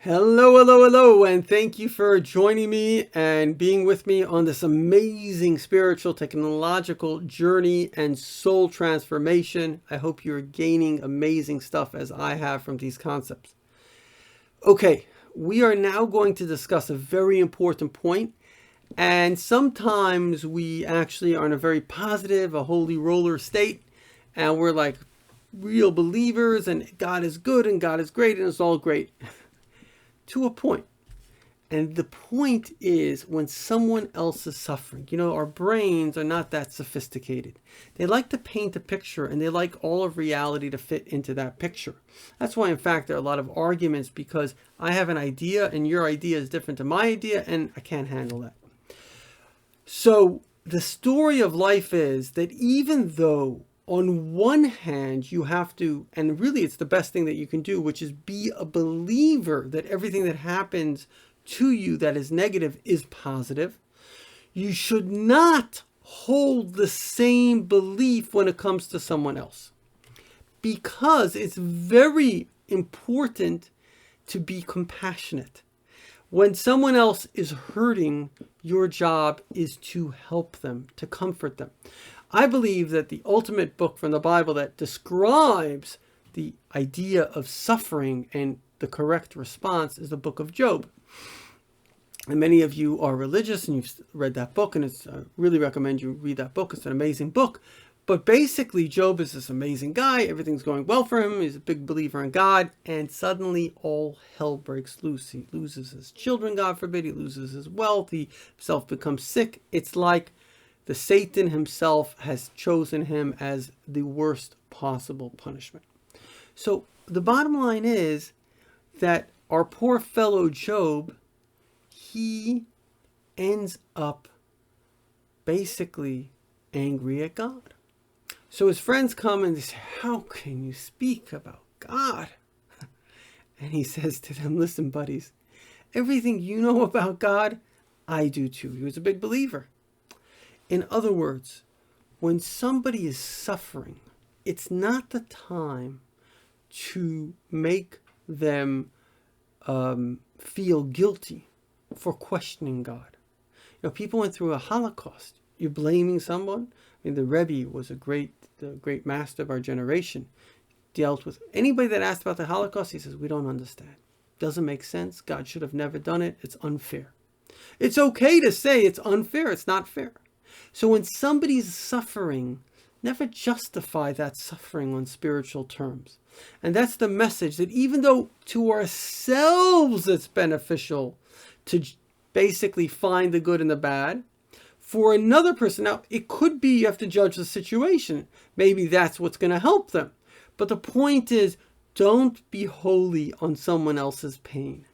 Hello, hello, hello, and thank you for joining me and being with me on this amazing spiritual, technological journey and soul transformation. I hope you're gaining amazing stuff as I have from these concepts. Okay, we are now going to discuss a very important point, and sometimes we actually are in a very positive, a holy roller state, and we're like real believers, and God is good and God is great and it's all great. To a point. And the point is when someone else is suffering. Our brains are not that sophisticated. They like to paint a picture and they like all of reality to fit into that picture. That's why, in fact, there are a lot of arguments because I have an idea and your idea is different to my idea and I can't handle that. So the story of life is that even though on one hand, you have to, and really it's the best thing that you can do, which is be a believer that everything that happens to you that is negative is positive. You should not hold the same belief when it comes to someone else, because it's very important to be compassionate. When someone else is hurting, your job is to help them, to comfort them. I believe that the ultimate book from the Bible that describes the idea of suffering and the correct response is the book of Job. And many of you are religious and you've read that book, and I really recommend you read that book. It's an amazing book. But basically, Job is this amazing guy. Everything's going well for him. He's a big believer in God. And suddenly all hell breaks loose. He loses his children, God forbid. He loses his wealth. He himself becomes sick. It's like the Satan himself has chosen him as the worst possible punishment. So the bottom line is that our poor fellow Job, he ends up basically angry at God. So his friends come and they say, "How can you speak about God?" And he says to them, "Listen, buddies, everything you know about God, I do too." He was a big believer. In other words, when somebody is suffering, it's not the time to make them feel guilty for questioning God. People went through a Holocaust. You're blaming someone? The Rebbe was the great master of our generation. Dealt with anybody that asked about the Holocaust. He says, "We don't understand. Doesn't make sense. God should have never done it. It's unfair." It's okay to say it's unfair. It's not fair. So when somebody's suffering, never justify that suffering on spiritual terms. And that's the message, that even though to ourselves it's beneficial to basically find the good and the bad, for another person, now it could be you have to judge the situation. Maybe that's what's going to help them. But the point is, don't be holy on someone else's pain.